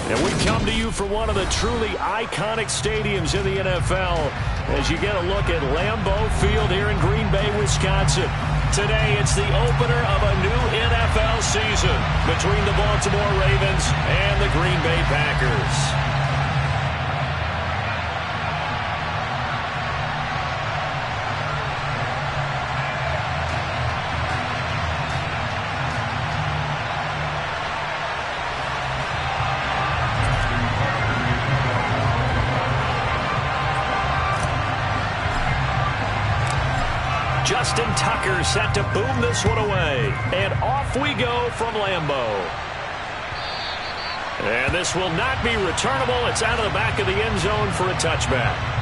And we come to you from one of the truly iconic stadiums in the NFL as you get a look at Lambeau Field here in Green Bay, Wisconsin. Today, it's the opener of a new NFL season between the Baltimore Ravens and the Green Bay Packers. Justin Tucker set to boom this one away. And off we go from Lambeau. And this will not be returnable. It's out of the back of the end zone for a touchback.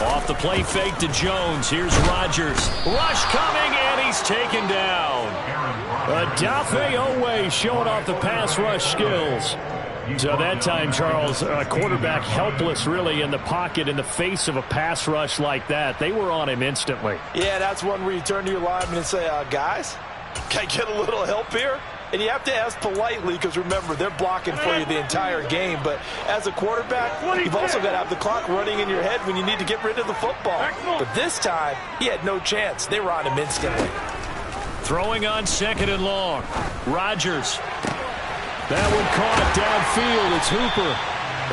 Off the play fake to Jones. Here's Rodgers. Rush coming, and he's taken down. Odafe Oweh showing off the pass rush skills. So that time, Charles, a quarterback helpless really in the pocket in the face of a pass rush like that. They were on him instantly. Yeah, that's one where you turn to your lineman and say, guys, can I get a little help here? And you have to ask politely because, remember, they're blocking for you the entire game. But as a quarterback, you've also got to have the clock running in your head when you need to get rid of the football. But this time, he had no chance. They were on him instantly. Throwing on 2nd and long. Rodgers. That one caught downfield. It's Hooper.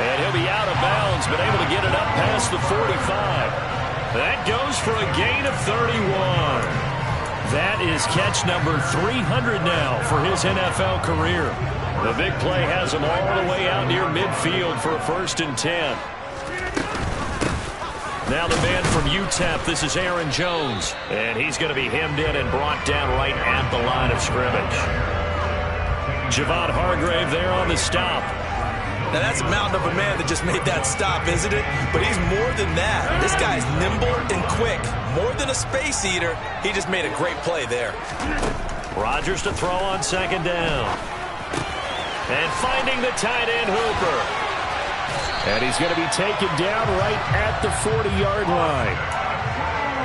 And he'll be out of bounds, but able to get it up past the 45. That goes for a gain of 31. That is catch number 300 now for his NFL career. The big play has him all the way out near midfield for a 1st and 10. Now the man from UTEP, this is Aaron Jones. And he's going to be hemmed in and brought down right at the line of scrimmage. Javon Hargrave there on the stop. Now, that's a mountain of a man that just made that stop, isn't it? But he's more than that. This guy's nimble and quick. More than a space eater, he just made a great play there. Rodgers to throw on 2nd down. And finding the tight end, Hooper. And he's going to be taken down right at the 40-yard line.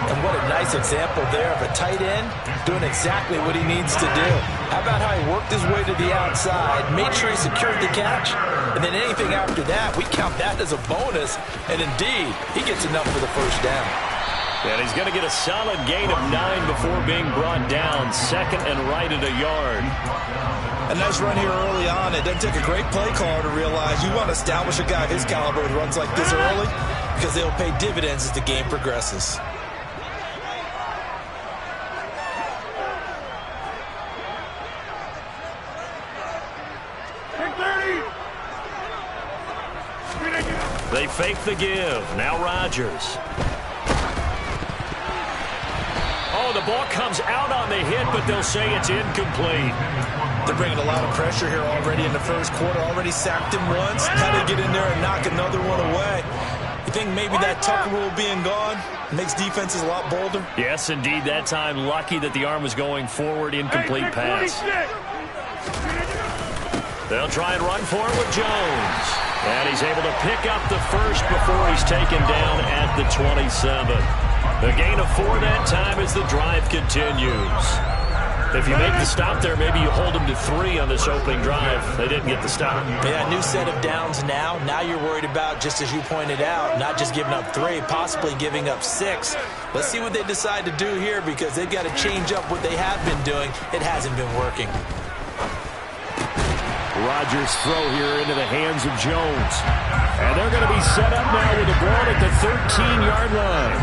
And what a nice example there of a tight end doing exactly what he needs to do. How about how he worked his way to the outside, made sure he secured the catch, and then anything after that, we count that as a bonus. And indeed, he gets enough for the 1st down. And he's going to get a solid gain of 9 before being brought down. 2nd and right at a yard. A nice run here early on. It doesn't take a great play caller to realize you want to establish a guy of his caliber who runs like this early because they'll pay dividends as the game progresses. They fake the give. Now Rodgers. Oh, the ball comes out on the hit, but they'll say it's incomplete. They're bringing a lot of pressure here already in the 1st quarter. Already sacked him once. How to get in there and knock another one away. You think maybe that Tucker rule being gone makes defenses a lot bolder? Yes, indeed. That time, lucky that the arm was going forward. Incomplete pass. They'll try and run for it with Jones. And he's able to pick up the 1st before he's taken down at the 27. A gain of 4 that time as the drive continues. If you make the stop there, maybe you hold them to 3 on this opening drive. They didn't get the stop. Yeah, new set of downs now. Now you're worried about, just as you pointed out, not just giving up 3, possibly giving up 6. Let's see what they decide to do here because they've got to change up what they have been doing. It hasn't been working. Rodgers throw here into the hands of Jones. And they're going to be set up now with the ball at the 13-yard line.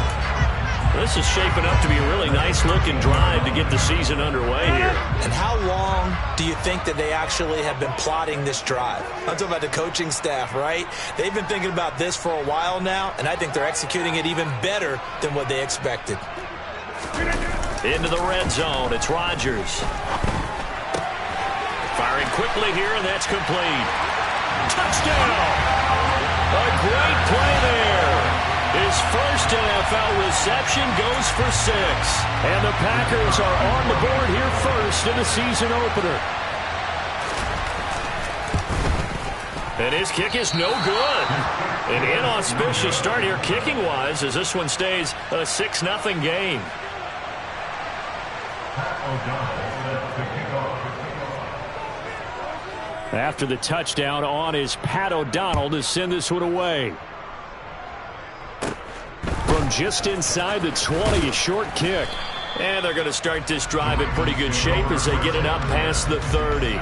This is shaping up to be a really nice-looking drive to get the season underway here. And how long do you think that they actually have been plotting this drive? I'm talking about the coaching staff, right? They've been thinking about this for a while now, and I think they're executing it even better than what they expected. Into the red zone, it's Rodgers. Firing quickly here, and that's complete. Touchdown! A great play there. His first NFL reception goes for 6. And the Packers are on the board here first in the season opener. And his kick is no good. An inauspicious start here kicking-wise as this one stays a 6-0 game. After the touchdown, on is Pat O'Donnell to send this one away. From just inside the 20, a short kick. And they're going to start this drive in pretty good shape as they get it up past the 30.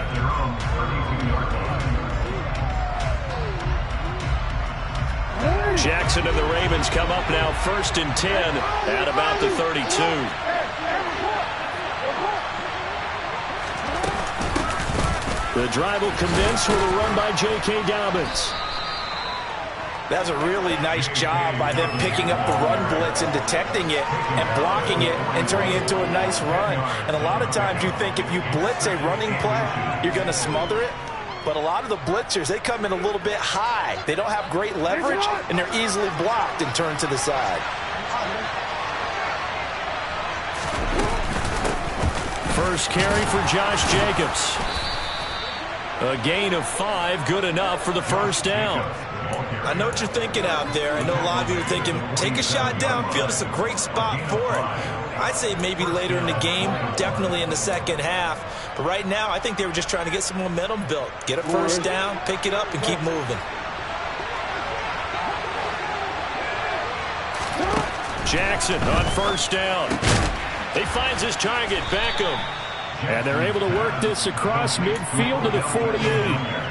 Jackson and the Ravens come up now 1st and 10 at about the 32. The drive will commence with a run by J.K. Dobbins. That's a really nice job by them picking up the run blitz and detecting it and blocking it and turning it into a nice run. And a lot of times you think if you blitz a running play, you're going to smother it. But a lot of the blitzers, they come in a little bit high. They don't have great leverage, and they're easily blocked and turned to the side. First carry for Josh Jacobs. A gain of 5, good enough for the first down. I know what you're thinking out there. I know a lot of you are thinking, take a shot downfield. It's a great spot for it. I'd say maybe later in the game, definitely in the second half. But right now, I think they were just trying to get some momentum built. Get a first down, pick it up, and keep moving. Jackson on first down. He finds his target, Beckham. And they're able to work this across midfield to the 48.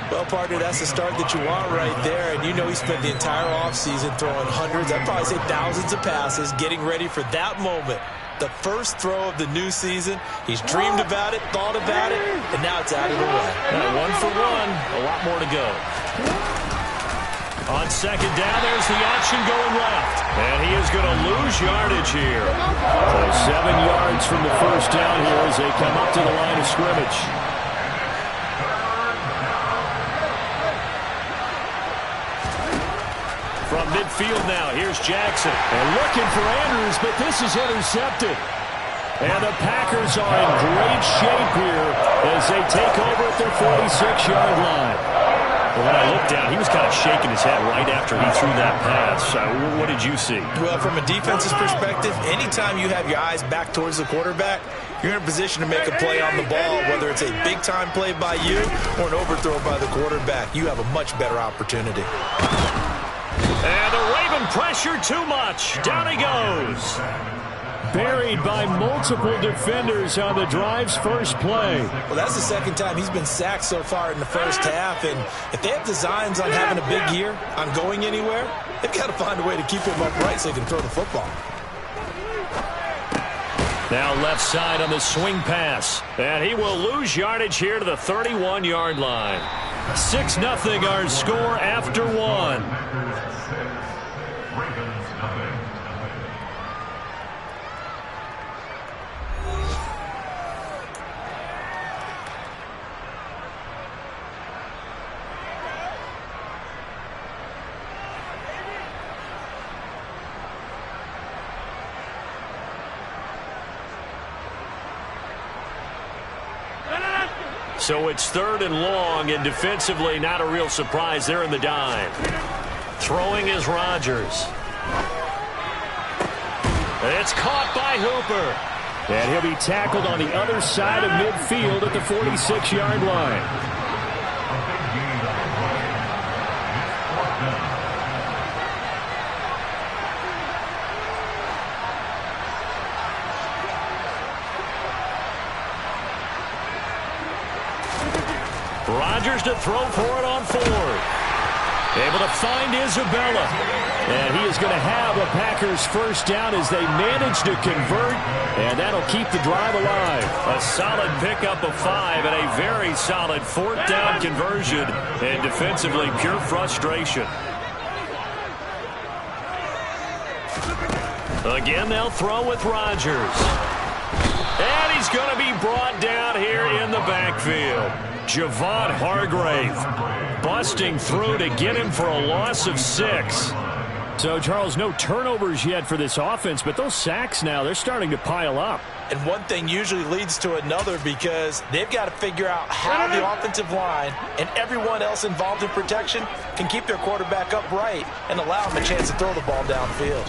Well, partner, that's the start that you want right there. And you know he spent the entire offseason throwing hundreds, I'd probably say thousands of passes, getting ready for that moment. The first throw of the new season. He's dreamed about it, thought about it, and now it's out of the way. 1 for 1, a lot more to go. On second down, there's the option going left. And he is going to lose yardage here. So 7 yards from the first down here as they come up to the line of scrimmage. From midfield now, here's Jackson. And looking for Andrews, but this is intercepted. And the Packers are in great shape here as they take over at their 46-yard line. When I looked down, he was kind of shaking his head right after he threw that pass. What did you see? Well, from a defense's perspective, anytime you have your eyes back towards the quarterback, you're in a position to make a play on the ball, whether it's a big-time play by you or an overthrow by the quarterback. You have a much better opportunity. And the Raven pressure too much. Down he goes. Buried by multiple defenders on the drive's first play. Well, that's the second time he's been sacked so far in the first half. And if they have designs on having a big year, on going anywhere, they've got to find a way to keep him upright so he can throw the football. Now left side on the swing pass. And he will lose yardage here to the 31-yard line. 6-0 our score after 1. So it's 3rd and long, and defensively not a real surprise. They're in the dime. Throwing is Rodgers. It's caught by Hooper. And he'll be tackled on the other side of midfield at the 46-yard line. Rodgers to throw for it on 4. Able to find Isabella. And he is going to have a Packers first down as they manage to convert. And that'll keep the drive alive. A solid pickup of 5 and a very solid 4th down conversion. And defensively, pure frustration. Again, they'll throw with Rodgers. And he's going to be brought down here in the backfield. Javon Hargrave busting through to get him for a loss of 6. So, Charles, no turnovers yet for this offense, but those sacks now, they're starting to pile up. And one thing usually leads to another because they've got to figure out how the offensive line and everyone else involved in protection can keep their quarterback upright and allow him a chance to throw the ball downfield.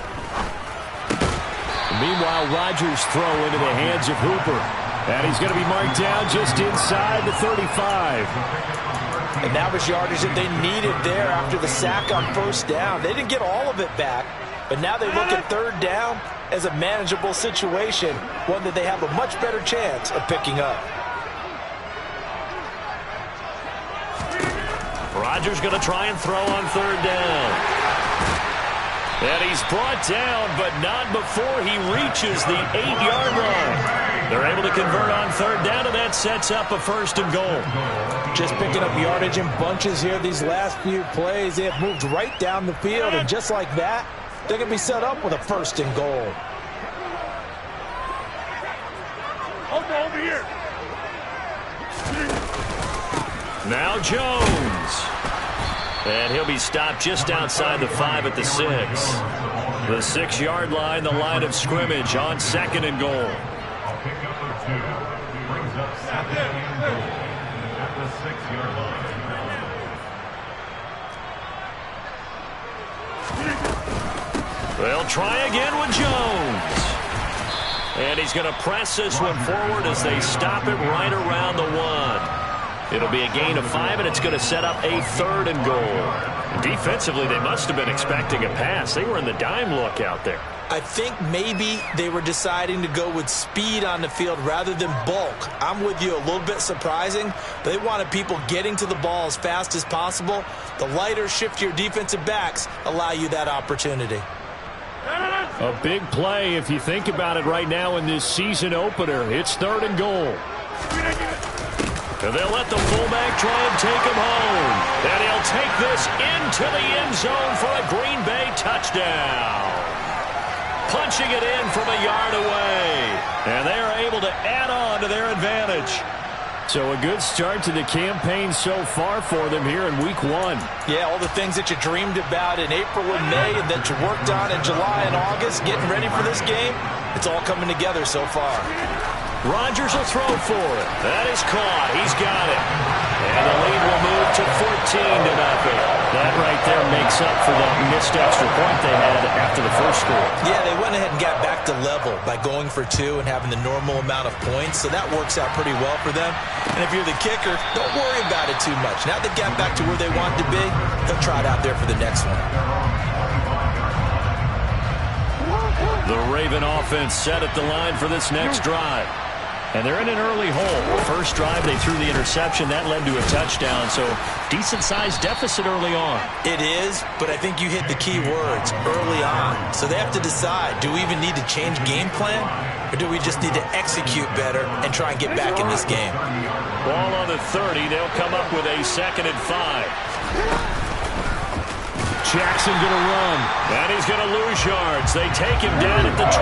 Meanwhile, Rodgers throw into the hands of Hooper. And he's going to be marked down just inside the 35. And that was yardage that they needed there after the sack on first down. They didn't get all of it back, but now they look at third down as a manageable situation, one that they have a much better chance of picking up. Rodgers going to try and throw on third down. And he's brought down, but not before he reaches the 8-yard line. They're able to convert on third down, and that sets up a first and goal. Just picking up yardage in bunches here these last few plays. They have moved right down the field, and just like that, they're going to be set up with a first and goal. Over here. Now Jones. And he'll be stopped just outside the 5 at the 6. The 6-yard line, the line of scrimmage on second and goal. They'll try again with Jones. And he's going to press this one forward as they stop it right around the 1. It'll be a gain of 5, and it's going to set up a third and goal. Defensively, they must have been expecting a pass. They were in the dime look out there. I think maybe they were deciding to go with speed on the field rather than bulk. I'm with you, a little bit surprising. But they wanted people getting to the ball as fast as possible. The lighter, shiftier defensive backs allow you that opportunity. A big play if you think about it right now in this season opener. It's third and goal. And they'll let the fullback try and take him home. And he'll take this into the end zone for a Green Bay touchdown. Punching it in from a yard away. And they are able to add on to their advantage. So a good start to the campaign so far for them here in week 1. Yeah, all the things that you dreamed about in April and May and that you worked on in July and August, getting ready for this game, it's all coming together so far. Rodgers will throw for it. That is caught. He's got it. And the lead will move to 14-0. That right there makes up for that missed extra point they had after the first score. Yeah, they went ahead and got back to level by going for 2 and having the normal amount of points, so that works out pretty well for them. And if you're the kicker, don't worry about it too much. Now they got back to where they want to be, they'll try it out there for the next one. The Raven offense set at the line for this next drive. And they're in an early hole. First drive, they threw the interception. That led to a touchdown, so decent-sized deficit early on. It is, but I think you hit the key words, early on. So they have to decide, do we even need to change game plan, or do we just need to execute better and try and get back in this game? Ball on the 30. They'll come up with a 2nd and 5. Jackson going to run. And he's going to lose yards. They take him down at the 26.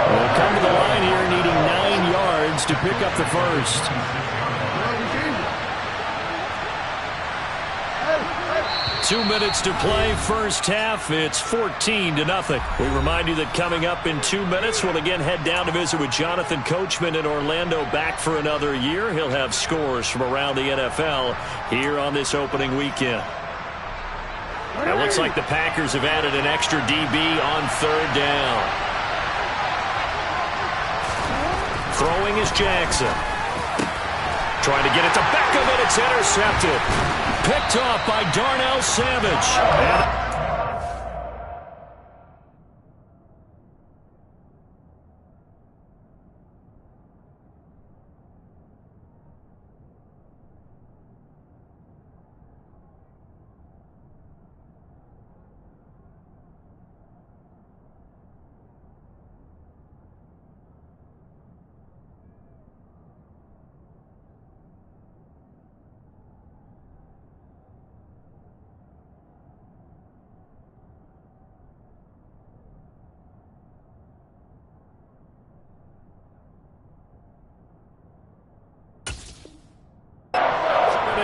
We'll come to the line here needing 9 yards to pick up the first. Two minutes to play, first half. It's 14-0. We remind you that coming up in 2 minutes, we'll again head down to visit with Jonathan Coachman in Orlando, back for another year. He'll have scores from around the NFL here on this opening weekend. It looks like the Packers have added an extra DB on third down. Throwing is Jackson. Trying to get it to Beckham, and it's intercepted. Picked off by Darnell Savage.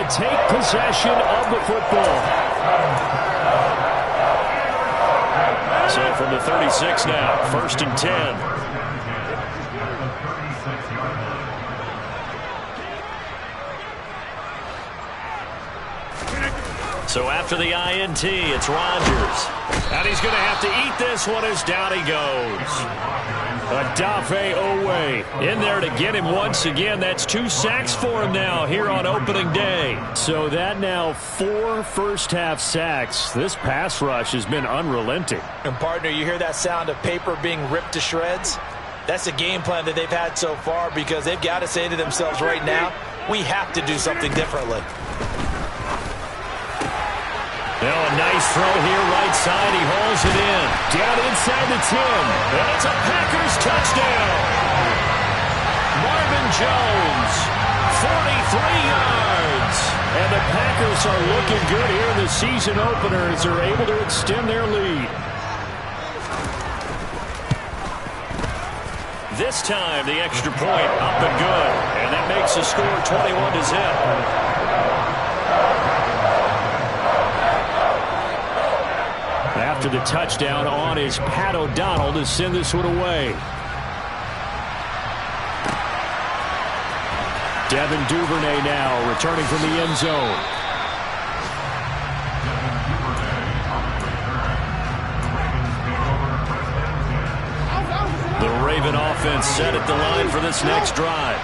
to take possession of the football. So from the 36 now, 1st and 10. So after the INT, it's Rodgers. And he's going to have to eat this one as down he goes. Odafe Oweh in there to get him once again. That's 2 sacks for him now here on opening day. So that now 4 first-half sacks. This pass rush has been unrelenting. And, partner, you hear that sound of paper being ripped to shreds? That's the game plan that they've had so far because they've got to say to themselves right now, we have to do something differently. Now a nice throw here, right side. He hauls it in. Down inside the 10. And it's a Packers touchdown. Marvin Jones, 43 yards. And the Packers are looking good here in the season opener as they're able to extend their lead. This time, the extra point up and good. And that makes the score 21-0. After the touchdown on is Pat O'Donnell to send this one away. Devin Duvernay now returning from the end zone. The Raven offense set at the line for this next drive.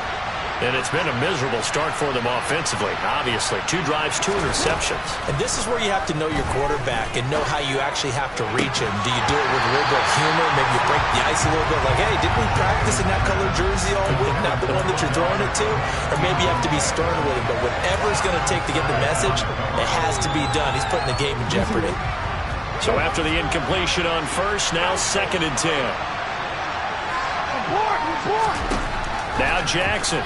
And it's been a miserable start for them offensively. Obviously, 2 drives, 2 interceptions. And this is where you have to know your quarterback and know how you actually have to reach him. Do you do it with a little bit of humor? Maybe you break the ice a little bit like, hey, didn't we practice in that color jersey all week? Not the one that you're throwing it to? Or maybe you have to be stern with him. But whatever it's going to take to get the message, it has to be done. He's putting the game in jeopardy. So after the incompletion on first, now 2nd and 10. Now Jackson.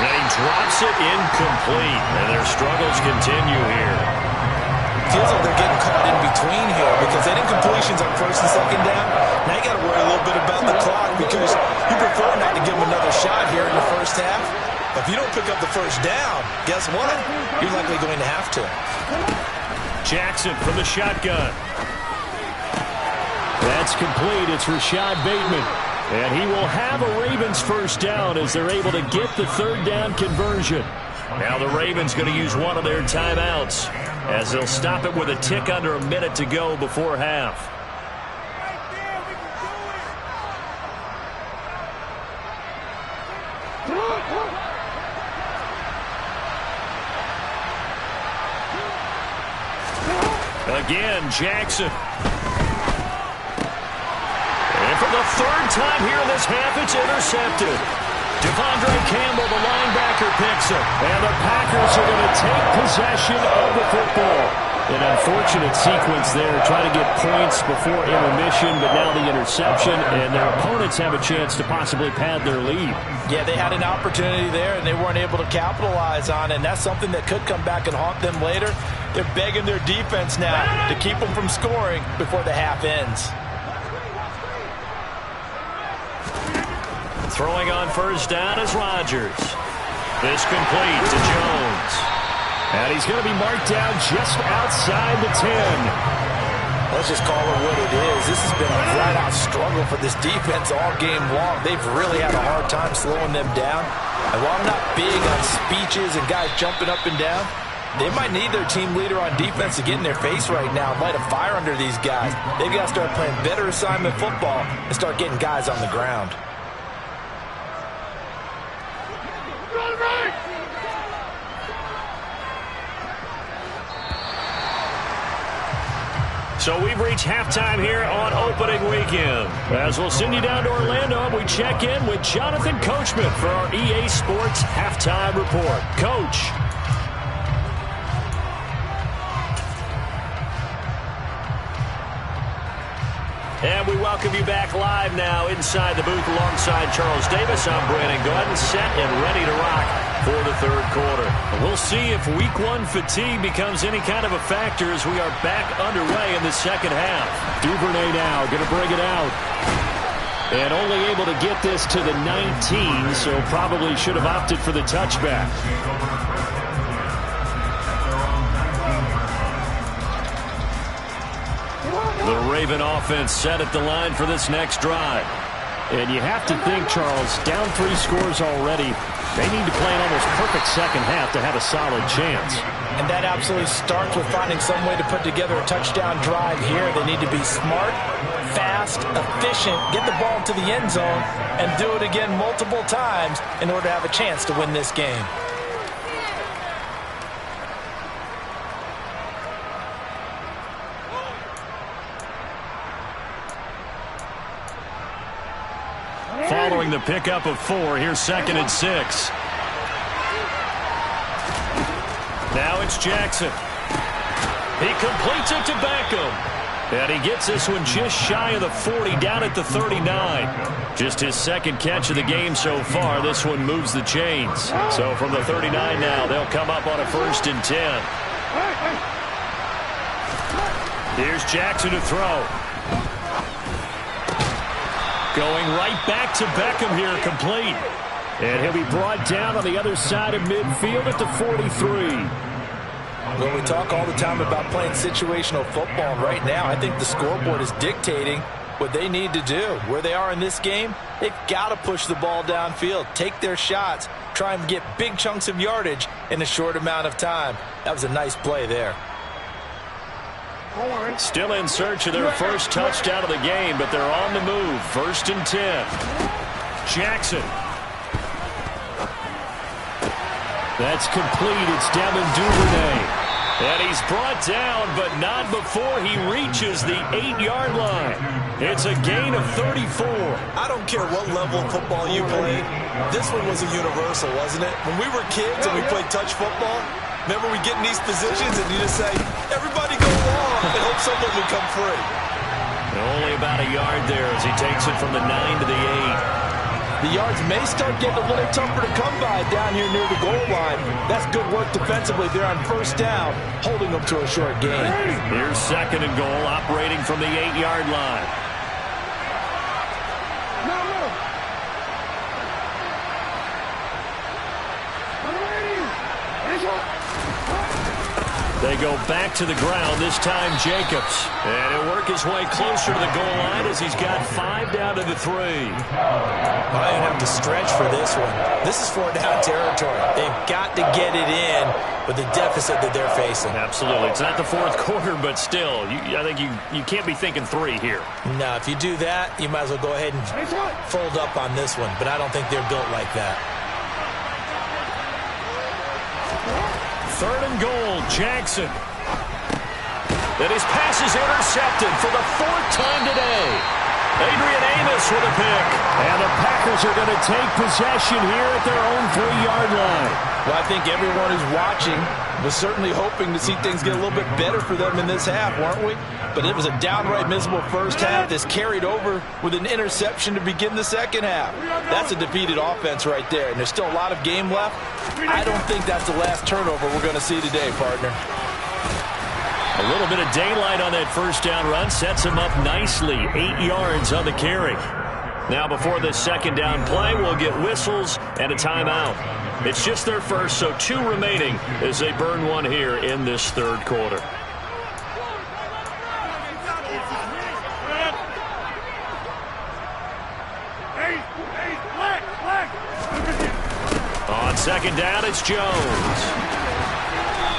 And he drops it incomplete. And their struggles continue here. Feels like they're getting caught in between here because that incompletion's on 1st and 2nd down. Now you got to worry a little bit about the clock because you prefer not to give them another shot here in the first half. But if you don't pick up the first down, guess what? You're likely going to have to. Jackson from the shotgun. That's complete. It's Rashad Bateman. And he will have a Ravens first down as they're able to get the 3rd down conversion. Now the Ravens going to use one of their timeouts as they'll stop it with a tick under a minute to go before half. Again, Jackson. For the 3rd time here in this half, it's intercepted. Devondre Campbell, the linebacker, picks it. And the Packers are going to take possession of the football. An unfortunate sequence there, trying to get points before intermission, but now the interception, and their opponents have a chance to possibly pad their lead. Yeah, they had an opportunity there, and they weren't able to capitalize on it, and that's something that could come back and haunt them later. They're begging their defense now to keep them from scoring before the half ends. Throwing on first down is Rodgers. This complete to Jones. And he's going to be marked down just outside the 10. Let's just call it what it is. This has been a flat-out struggle for this defense all game long. They've really had a hard time slowing them down. And while I'm not big on speeches and guys jumping up and down, they might need their team leader on defense to get in their face right now and light a fire under these guys. They've got to start playing better assignment football and start getting guys on the ground. So we've reached halftime here on opening weekend. As we'll send you down to Orlando, we check in with Jonathan Coachman for our EA Sports Halftime Report. Coach. And we welcome you back live now inside the booth alongside Charles Davis. I'm Brandon Gordon, set and ready to rock for the 3rd quarter. We'll see if week 1 fatigue becomes any kind of a factor as we are back underway in the 2nd half. Duvernay now going to bring it out. And only able to get this to the 19, so probably should have opted for the touchback. The Raven offense set at the line for this next drive. And you have to think, Charles, down 3 scores already. They need to play an almost perfect second half to have a solid chance. And that absolutely starts with finding some way to put together a touchdown drive here. They need to be smart, fast, efficient, get the ball to the end zone, and do it again multiple times in order to have a chance to win this game. Following the pickup of 4, here's 2nd and 6. Now it's Jackson. He completes it to Beckham. And he gets this one just shy of the 40, down at the 39. Just his 2nd catch of the game so far. This one moves the chains. So from the 39 now, they'll come up on a 1st and 10. Here's Jackson to throw. Going right back to Beckham here, complete. And he'll be brought down on the other side of midfield at the 43. Well, we talk all the time about playing situational football. Right now, I think the scoreboard is dictating what they need to do. Where they are in this game, they've got to push the ball downfield, take their shots, try and get big chunks of yardage in a short amount of time. That was a nice play there. Still in search of their first touchdown of the game, but they're on the move. 1st and 10. Jackson. That's complete. It's Devin Duvernay. And he's brought down, but not before he reaches the 8-yard line. It's a gain of 34. I don't care what level of football you played. This one was a universal, wasn't it? When we were kids and we played touch football, remember we get in these positions and you just say, everybody go long and hope someone will come free. Only about a yard there as he takes it from the 9 to the 8. The yards may start getting a little tougher to come by down here near the goal line. That's good work defensively. They're on 1st down, holding them to a short gain. Here's 2nd and goal, operating from the 8-yard line. They go back to the ground, this time Jacobs. And he'll work his way closer to the goal line as he's got 5 down to the 3. I have to stretch for this one. This is 4-down territory. They've got to get it in with the deficit that they're facing. Absolutely. It's not the 4th quarter, but still, I think you can't be thinking 3 here. No, if you do that, you might as well go ahead and fold up on this one. But I don't think they're built like that. 3rd and goal, Jackson. Then his pass is intercepted for the 4th time today. Adrian Amos with a pick. And the Packers are going to take possession here at their own 3-yard line. Well, I think everyone who's watching was certainly hoping to see things get a little bit better for them in this half, weren't we? But it was a downright miserable first half that's carried over with an interception to begin the second half. That's a defeated offense right there, and there's still a lot of game left. I don't think that's the last turnover we're going to see today, partner. A little bit of daylight on that 1st down run sets him up nicely. 8 yards on the carry. Now before this 2nd down play, we'll get whistles and a timeout. It's just their first, so 2 remaining as they burn one here in this 3rd quarter. On 2nd down, it's Jones.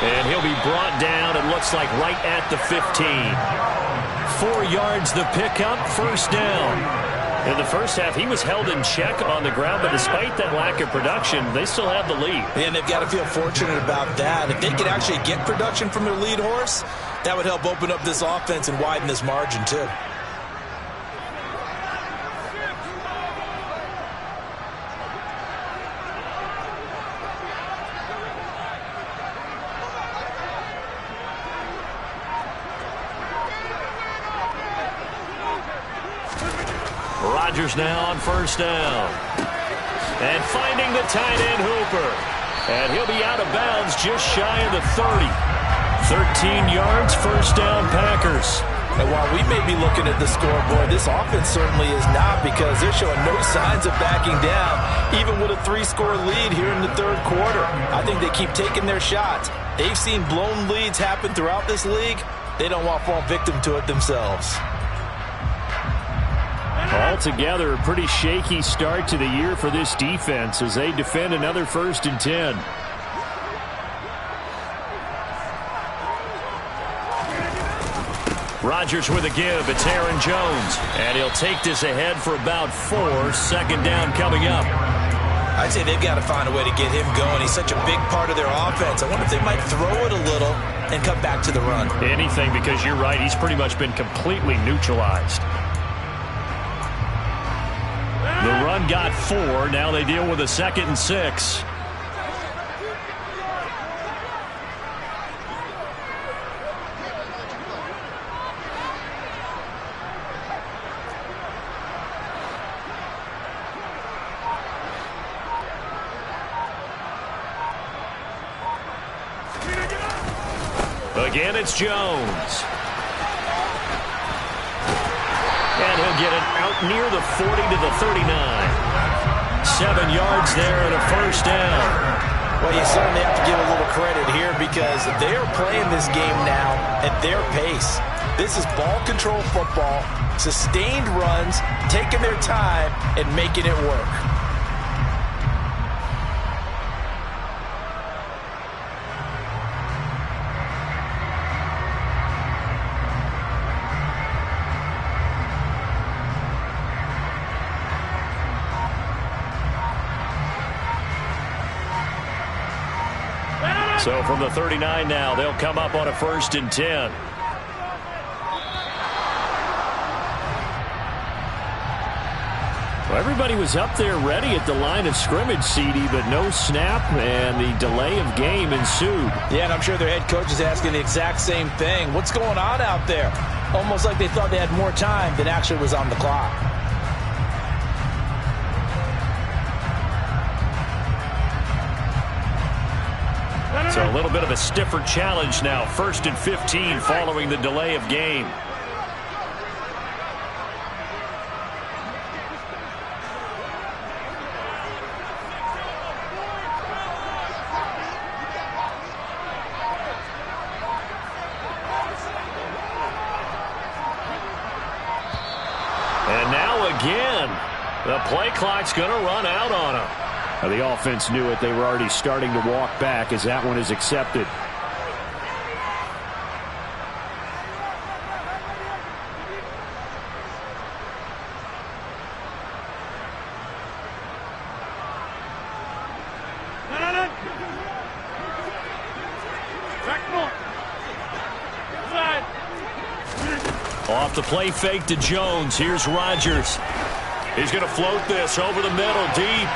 And he'll be brought down, it looks like right at the 15. 4 yards the pickup, 1st down. In the first half, he was held in check on the ground, but despite that lack of production, they still have the lead. And they've got to feel fortunate about that. If they could actually get production from their lead horse, that would help open up this offense and widen this margin too. Rodgers now on 1st down. And finding the tight end Hooper. And he'll be out of bounds just shy of the 30. 13 yards, 1st down Packers. And while we may be looking at the scoreboard, this offense certainly is not, because they're showing no signs of backing down, even with a 3-score lead here in the third quarter. I think they keep taking their shots. They've seen blown leads happen throughout this league. They don't want to fall victim to it themselves. Altogether, a pretty shaky start to the year for this defense as they defend another 1st and 10. Rodgers with a give. It's Aaron Jones. And he'll take this ahead for about 4. Second down coming up. I'd say they've got to find a way to get him going. He's such a big part of their offense. I wonder if they might throw it a little and come back to the run. Anything, because you're right. He's pretty much been completely neutralized. The run got 4. Now they deal with a 2nd and 6. Again, it's Jones. And he'll get it out near the 40 to the 39. 7 yards there and a 1st down. Well, you certainly have to give a little credit here, because they are playing this game now at their pace. This is ball control football, sustained runs, taking their time and making it work. So from the 39 now, they'll come up on a 1st and 10. Well, everybody was up there ready at the line of scrimmage, CD, but no snap, and the delay of game ensued. Yeah, and I'm sure their head coach is asking the exact same thing. What's going on out there? Almost like they thought they had more time than actually was on the clock. So a little bit of a stiffer challenge now. 1st and 15 following the delay of game. And now again, the play clock's going to run out on them. The offense knew it. They were already starting to walk back as that one is accepted. Off the play fake to Jones. Here's Rodgers. He's going to float this over the middle deep.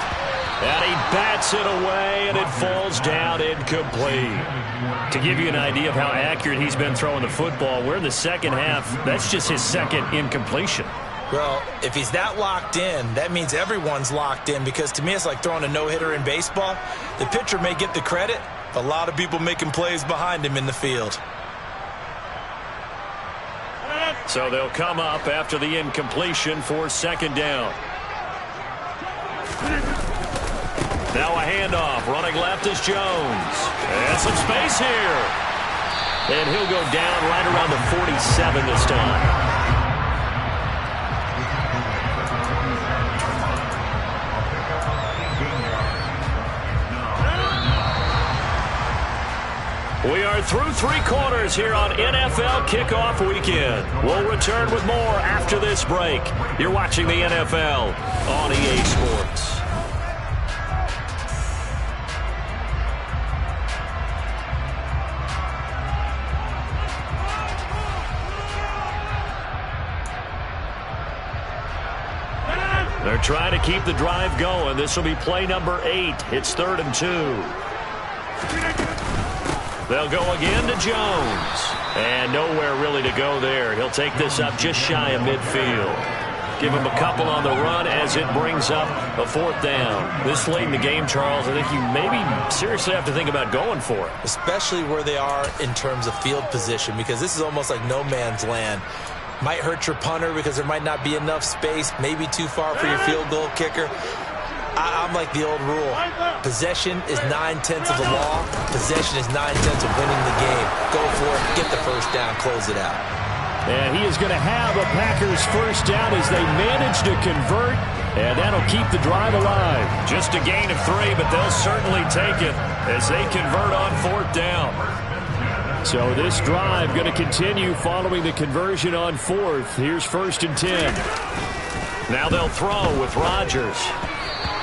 And he bats it away, and it falls down incomplete. To give you an idea of how accurate he's been throwing the football, we're in the second half. That's just his 2nd incompletion. Well, if he's that locked in, that means everyone's locked in, because to me it's like throwing a no-hitter in baseball. The pitcher may get the credit, but a lot of people making plays behind him in the field. So they'll come up after the incompletion for 2nd down. Now a handoff. Running left is Jones. And some space here. And he'll go down right around the 47 this time. We are through 3 quarters here on NFL Kickoff Weekend. We'll return with more after this break. You're watching the NFL on EA Sports. They're trying to keep the drive going. This will be play number 8. It's 3rd and 2. They'll go again to Jones. And nowhere really to go there. He'll take this up just shy of midfield. Give him a couple on the run as it brings up a 4th down. This late in the game, Charles, I think you maybe seriously have to think about going for it. Especially where they are in terms of field position, because this is almost like no man's land. Might hurt your punter because there might not be enough space, maybe too far for your field goal kicker. I'm like the old rule. Possession is 9/10 of the law. Possession is 9/10 of winning the game. Go for it, get the first down, close it out. And he is going to have a Packers first down as they manage to convert, and that'll keep the drive alive. Just a gain of 3, but they'll certainly take it as they convert on 4th down. So this drive going to continue following the conversion on 4th. Here's 1st and 10. Now they'll throw with Rodgers.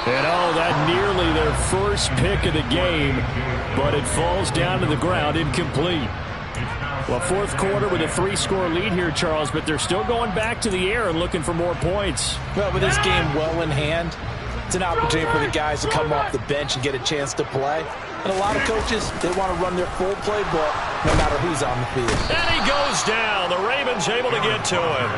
And that nearly their first pick of the game, but it falls down to the ground incomplete. Well, 4th quarter with a 3-score lead here, Charles, but they're still going back to the air and looking for more points. Well, with this game well in hand, it's an opportunity for the guys to come off the bench and get a chance to play. And a lot of coaches, they want to run their full playbook no matter who's on the field. And he goes down. The Ravens able to get to him.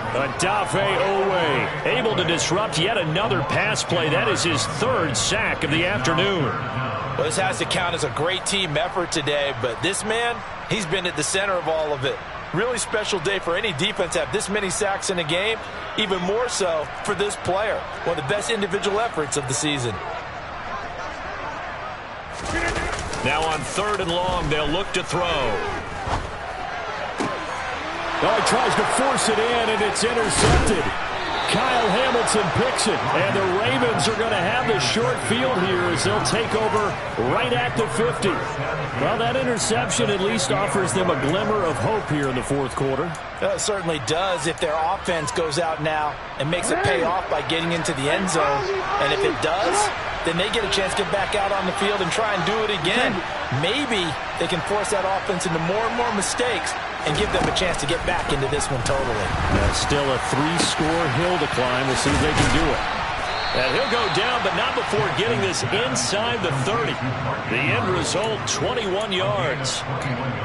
Odafe Oweh able to disrupt yet another pass play. That is his 3rd sack of the afternoon. Well, this has to count as a great team effort today, but this man, he's been at the center of all of it. Really special day for any defense to have this many sacks in a game, even more so for this player. One of the best individual efforts of the season. Now on 3rd and long, they'll look to throw. He tries to force it in, and it's intercepted. Kyle Hamilton picks it, and the Ravens are going to have the short field here as they'll take over right at the 50. Well, that interception at least offers them a glimmer of hope here in the 4th quarter. It certainly does if their offense goes out now and makes it pay off by getting into the end zone. And if it does, then they get a chance to get back out on the field and try and do it again. Maybe they can force that offense into more and more mistakes and give them a chance to get back into this one totally. Still a 3-score hill to climb. We'll see if they can do it. And he'll go down, but not before getting this inside the 30. The end result, 21 yards.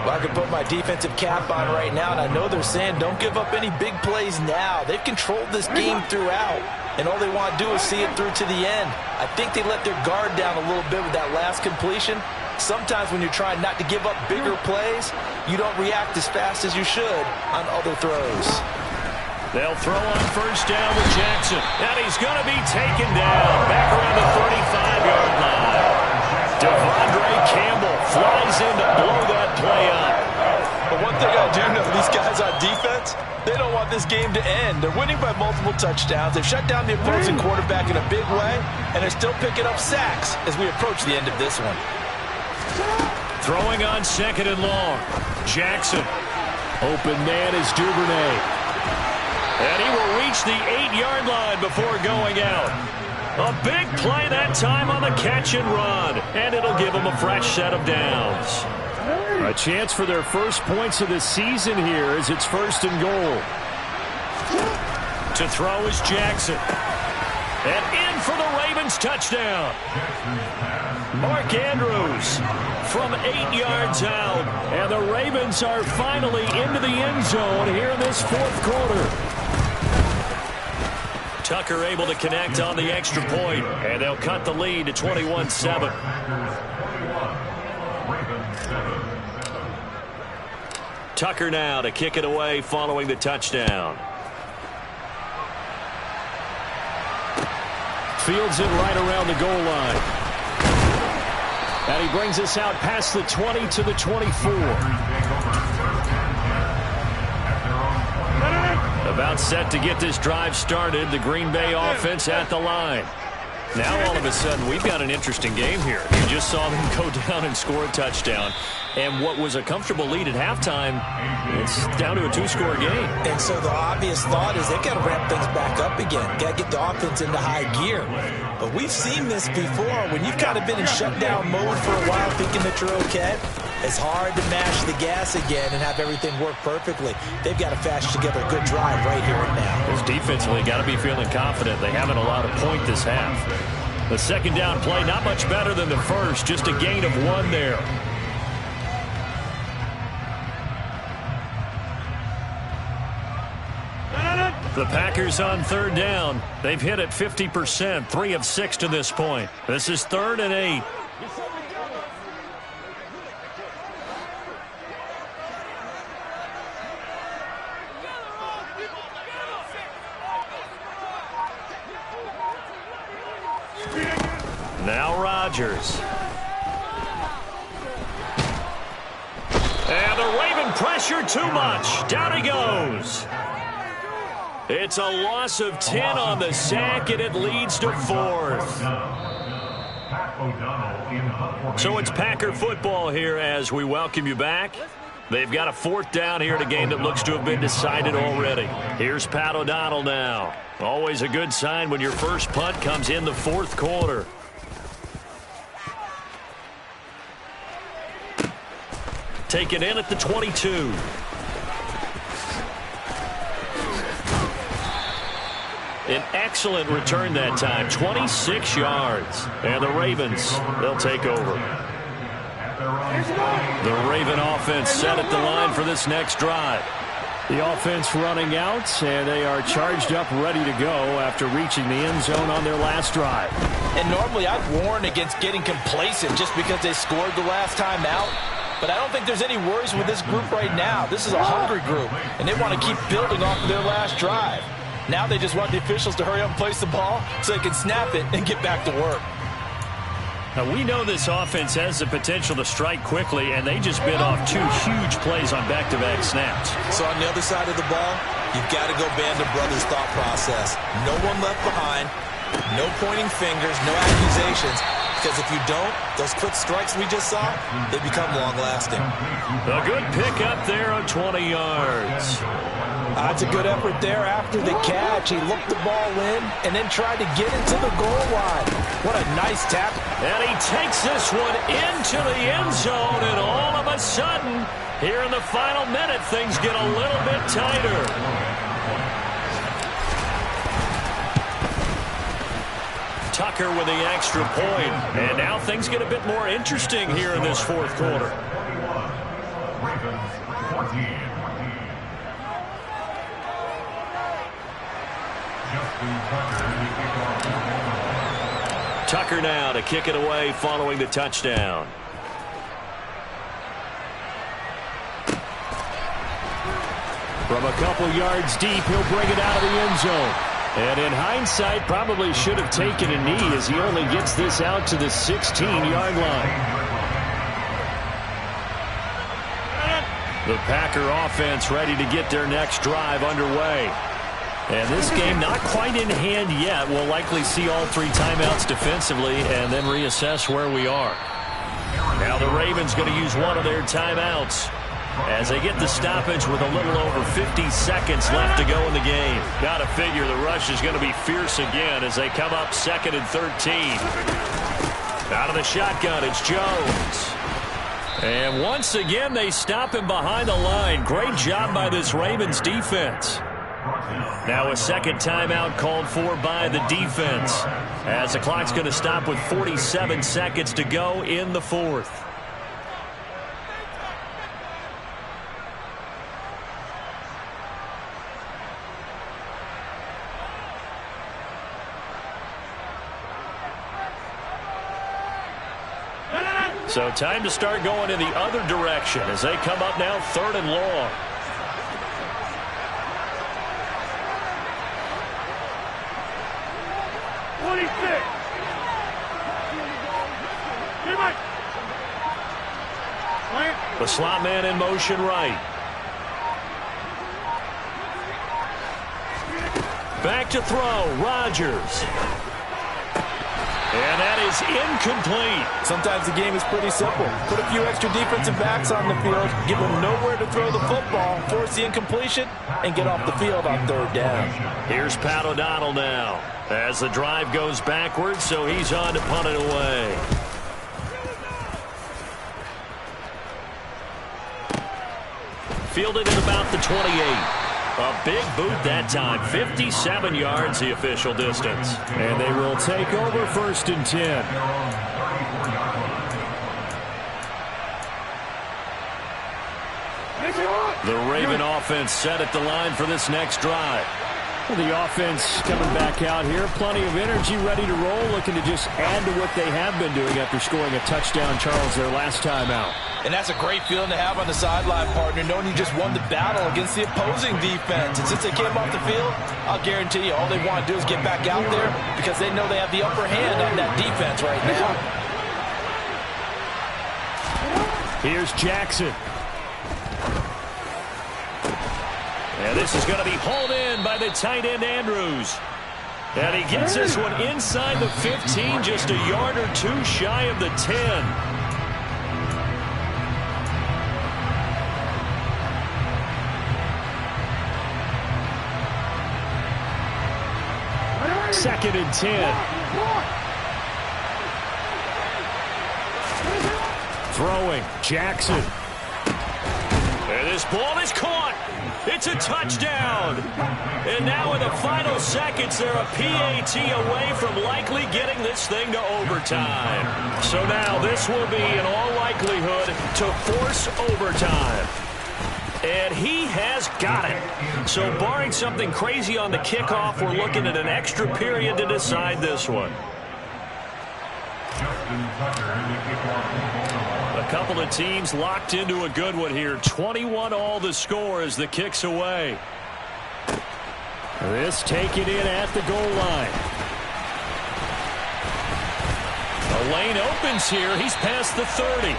Well, I can put my defensive cap on right now, and I know they're saying don't give up any big plays now. They've controlled this game throughout, and all they want to do is see it through to the end. I think they let their guard down a little bit with that last completion. Sometimes when you're trying not to give up bigger plays, you don't react as fast as you should on other throws. They'll throw on 1st down with Jackson. And he's going to be taken down back around the 35-yard line. Devondre Campbell flies in to blow that play up. But one thing I do know, these guys on defense, they don't want this game to end. They're winning by multiple touchdowns. They've shut down the opposing quarterback in a big way, and they're still picking up sacks as we approach the end of this one. Throwing on 2nd and long. Jackson. Open man is Duvernay. And he will reach the 8-yard line before going out. A big play that time on the catch and run. And it'll give them a fresh set of downs. A chance for their first points of the season here as it's 1st and goal. To throw is Jackson. And in for the Ravens touchdown. Mark Andrews from 8 yards out. And the Ravens are finally into the end zone here in this 4th quarter. Tucker able to connect on the extra point, and they'll cut the lead to 21-7. Tucker now to kick it away following the touchdown. Fields it right around the goal line. And he brings us out past the 20 to the 24. About set to get this drive started. The Green Bay offense at the line. Now all of a sudden we've got an interesting game here. You just saw them go down and score a touchdown. And what was a comfortable lead at halftime, it's down to a 2-score game. And so the obvious thought is they've got to ramp things back up again. Got to get the offense into high gear. But we've seen this before. When you've kind of been in shutdown mode for a while thinking that you're okay, it's hard to mash the gas again and have everything work perfectly. They've got to fashion together a good drive right here and now. This defensively got to be feeling confident. They haven't allowed a point this half. The 2nd down play, not much better than the first. Just a gain of 1 there. The Packers on third down. They've hit it 50%, 3 of 6 to this point. This is 3rd and 8. Now Rodgers. And the Raven pressure too much. Down he goes. It's a loss of 10 on the sack, and it leads to 4th. So it's Packer football here as we welcome you back. They've got a 4th down here in a game that looks to have been decided already. Here's Pat O'Donnell now. Always a good sign when your first punt comes in the 4th quarter. Taken in at the 22. An excellent return that time, 26 yards. And the Ravens, they'll take over. The Raven offense set at the line for this next drive. The offense running out, and they are charged up, ready to go after reaching the end zone on their last drive. And normally I'd warn against getting complacent just because they scored the last time out. But I don't think there's any worries with this group right now. This is a hungry group, and they want to keep building off of their last drive. Now they just want the officials to hurry up and place the ball so they can snap it and get back to work. Now, we know this offense has the potential to strike quickly, and they just bit off 2 huge plays on back-to-back snaps. So on the other side of the ball, you've got to go Band of Brothers thought process. No one left behind, no pointing fingers, no accusations. Because if you don't, those quick strikes we just saw, they become long-lasting. A good pick up there on 20 yards. That's a good effort there after the catch. He looked the ball in and then tried to get it to the goal line. What a nice tap. And he takes this one into the end zone, and all of a sudden, here in the final minute, things get a little bit tighter. Tucker with the extra point. And now things get a bit more interesting here in this 4th quarter. Tucker now to kick it away following the touchdown. From a couple yards deep, he'll bring it out of the end zone. And in hindsight, probably should have taken a knee as he only gets this out to the 16-yard line. The Packer offense ready to get their next drive underway. And this game not quite in hand yet. We'll likely see all 3 timeouts defensively and then reassess where we are. Now the Ravens going to use one of their timeouts as they get the stoppage with a little over 50 seconds left to go in the game. Got to figure the rush is going to be fierce again as they come up 2nd and 13. Out of the shotgun, it's Jones. And once again, they stop him behind the line. Great job by this Ravens defense. Now a second timeout called for by the defense as the clock's going to stop with 47 seconds to go in the 4th. So time to start going in the other direction as they come up now 3rd and long. The slot man in motion right. Back to throw, Rodgers. And that is incomplete. Sometimes the game is pretty simple. Put a few extra defensive backs on the field, give them nowhere to throw the football, force the incompletion, and get off the field on 3rd down. Here's Pat O'Donnell now as the drive goes backwards, so he's on to punt it away. Fielded at about the 28. A big boot that time. 57 yards the official distance. And they will take over 1st and 10. The Raven offense set at the line for this next drive. Well, the offense coming back out here. Plenty of energy, ready to roll, looking to just add to what they have been doing after scoring a touchdown, Charles, their last time out. And that's a great feeling to have on the sideline, partner, knowing you just won the battle against the opposing defense. And since they came off the field, I'll guarantee you all they want to do is get back out there because they know they have the upper hand on that defense right now. Here's Jackson. And this is going to be hauled in by the tight end, Andrews. And he gets this one inside the 15, just a yard or two shy of the 10. Second and 10. Throwing, Jackson. And this ball is caught. It's a touchdown. And now in the final seconds, they're a PAT away from likely getting this thing to overtime. So now this will be, in all likelihood, to force overtime. And he has got it. So barring something crazy on the kickoff, we're looking at an extra period to decide this one. A couple of teams locked into a good one here. 21-all the score as the kick's away. This taken in at the goal line. The lane opens here. He's past the 30.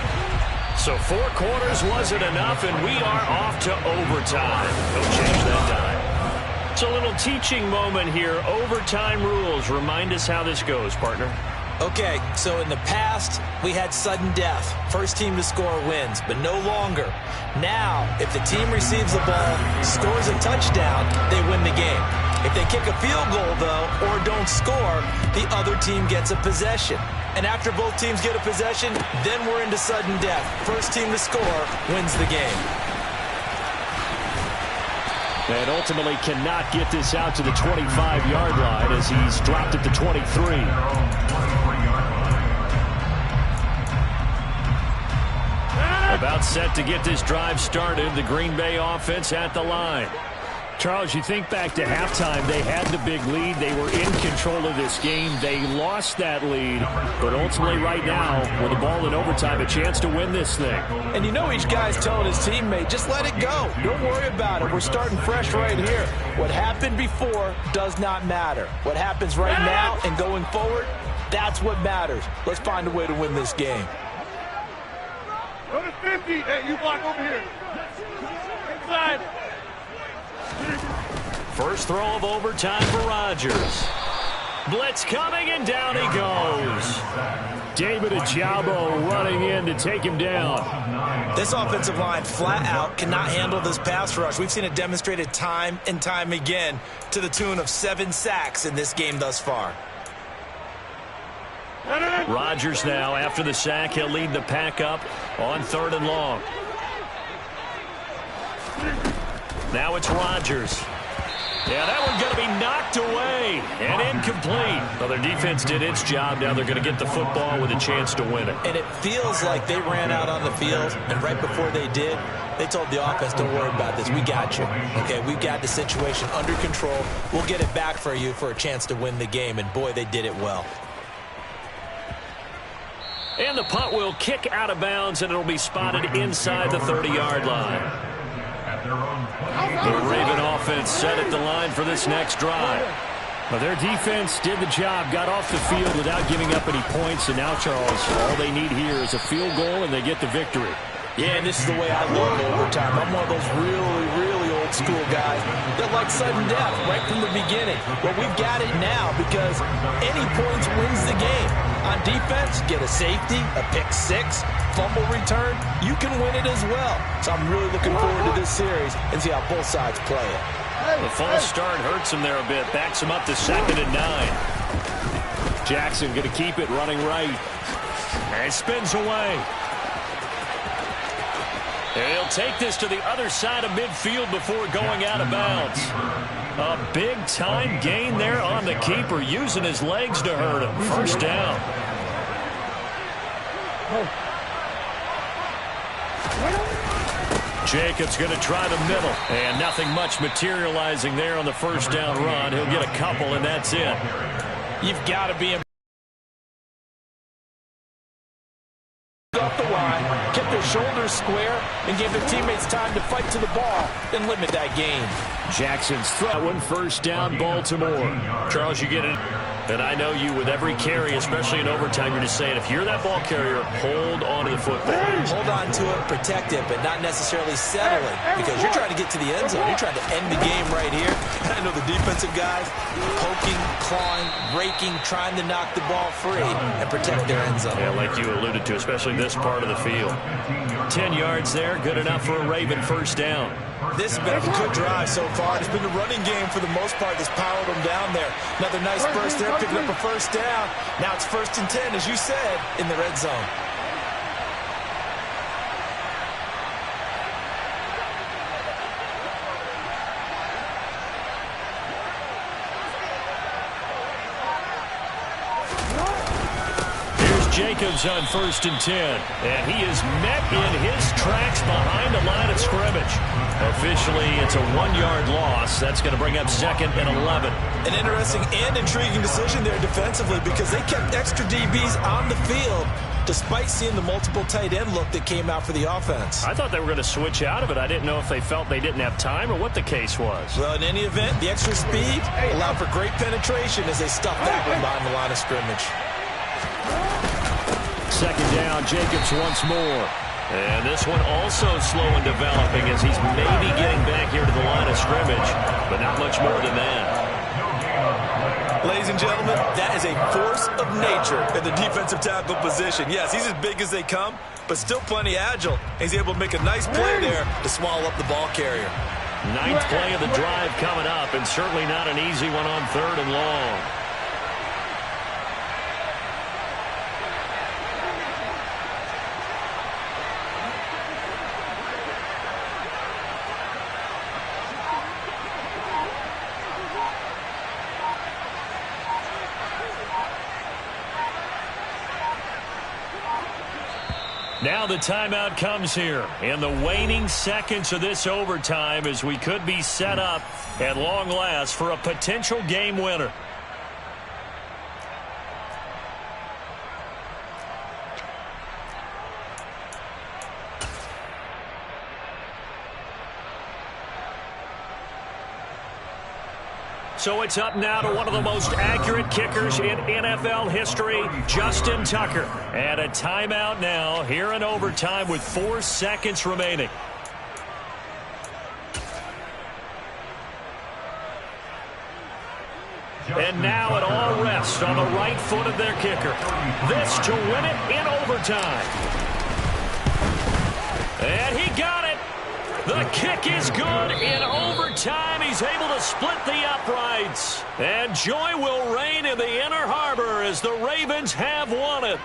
So 4 quarters wasn't enough, and we are off to overtime. Don't change that dime. It's a little teaching moment here. Overtime rules. Remind us how this goes, partner. Okay, so in the past, we had sudden death. First team to score wins, but no longer. Now, if the team receives the ball, scores a touchdown, they win the game. If they kick a field goal, though, or don't score, the other team gets a possession. And after both teams get a possession, then we're into sudden death. First team to score wins the game. And ultimately cannot get this out to the 25-yard line as he's dropped at the 23. About set to get this drive started. The Green Bay offense at the line. Charles, you think back to halftime, they had the big lead. They were in control of this game. They lost that lead, but ultimately right now, with the ball in overtime, a chance to win this thing. And you know each guy's telling his teammate, just let it go. Don't worry about it. We're starting fresh right here. What happened before does not matter. What happens right now and going forward, that's what matters. Let's find a way to win this game. Go to 50. Hey, you block over here. Inside. First throw of overtime for Rodgers. Blitz coming, and down he goes. David Ojabo running in to take him down. This offensive line flat out cannot handle this pass rush. We've seen it demonstrated time and time again to the tune of 7 sacks in this game thus far. Rodgers now, after the sack, he'll lead the pack up on 3rd and long. Now it's Rodgers. Yeah, that one's going to be knocked away and incomplete. Well, their defense did its job. Now they're going to get the football with a chance to win it. And it feels like they ran out on the field, and right before they did, they told the offense, don't worry about this. We got you. Okay, we've got the situation under control. We'll get it back for you for a chance to win the game, and boy, they did it well. And the punt will kick out of bounds, and it'll be spotted inside the 30-yard line. The Raven offense set at the line for this next drive. Well, their defense did the job, got off the field without giving up any points, and now, Charles, all they need here is a field goal, and they get the victory. Yeah, and this is the way I love overtime. I'm one of those really old school guys that like sudden death right from the beginning. Well, we've got it now because any points wins the game. On defense, get a safety, a pick 6, fumble return, you can win it as well. So I'm really looking forward to this series and see how both sides play it. The false start hurts him there a bit, backs him up to 2nd and 9. Jackson going to keep it running right. And spins away. And he'll take this to the other side of midfield before going out of bounds. A big-time gain there on the keeper, using his legs to hurt him. First down. Jacobs going to try the middle, and nothing much materializing there on the first down run. He'll get a couple, and that's it. You've got to be off the line, kept their shoulders square, and gave their teammates time to fight to the ball and limit that gain. Jackson's throw. One first down, Baltimore. Charles, you get it. And I know you, with every carry, especially in overtime, you're just saying, if you're that ball carrier, hold on to the football. Hold on to it, protect it, but not necessarily settle it, because you're trying to get to the end zone. You're trying to end the game right here. I know the defensive guys poking, clawing, raking, trying to knock the ball free and protect their end zone. Yeah, like you alluded to, especially this part of the field. 10 yards there, good enough for a Raven first down. This has been a good drive so far. It's been the running game for the most part that's powered them down there. Another nice burst there, picking up a first down. Now it's 1st and 10, as you said, in the red zone. Jacobs on 1st and 10, and he is met in his tracks behind the line of scrimmage. Officially, it's a 1-yard loss. That's going to bring up 2nd and 11. An interesting and intriguing decision there defensively, because they kept extra DBs on the field despite seeing the multiple tight end look that came out for the offense. I thought they were going to switch out of it. I didn't know if they felt they didn't have time or what the case was. Well, in any event, the extra speed allowed for great penetration as they stuffed that one behind the line of scrimmage. 2nd down, Jacobs once more. And this one also slow in developing as he's maybe getting back here to the line of scrimmage, but not much more than that. Ladies and gentlemen, that is a force of nature in the defensive tackle position. Yes, he's as big as they come, but still plenty agile. He's able to make a nice play there to swallow up the ball carrier. 9th play of the drive coming up, and certainly not an easy one on 3rd and long. Now the timeout comes here in the waning seconds of this overtime, as we could be set up at long last for a potential game winner. So it's up now to one of the most accurate kickers in NFL history, Justin Tucker. And a timeout now here in overtime with 4 seconds remaining. And now it all rests on the right foot of their kicker. This to win it in overtime. And he got it. The kick is good in overtime. He's able to split the uprights. And joy will reign in the Inner Harbor as the Ravens have won it.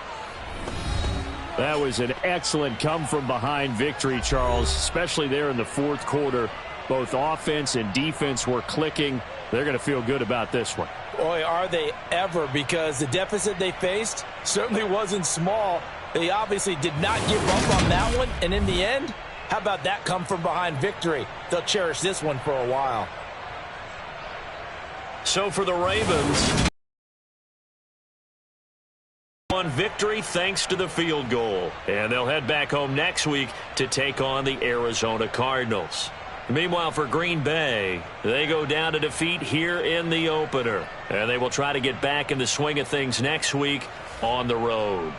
That was an excellent come-from-behind victory, Charles, especially there in the 4th quarter. Both offense and defense were clicking. They're going to feel good about this one. Boy, are they ever, because the deficit they faced certainly wasn't small. They obviously did not give up on that one, and in the end, how about that come-from-behind victory? They'll cherish this one for a while. So for the Ravens, one victory thanks to the field goal. And they'll head back home next week to take on the Arizona Cardinals. Meanwhile, for Green Bay, they go down to defeat here in the opener. And they will try to get back in the swing of things next week on the road.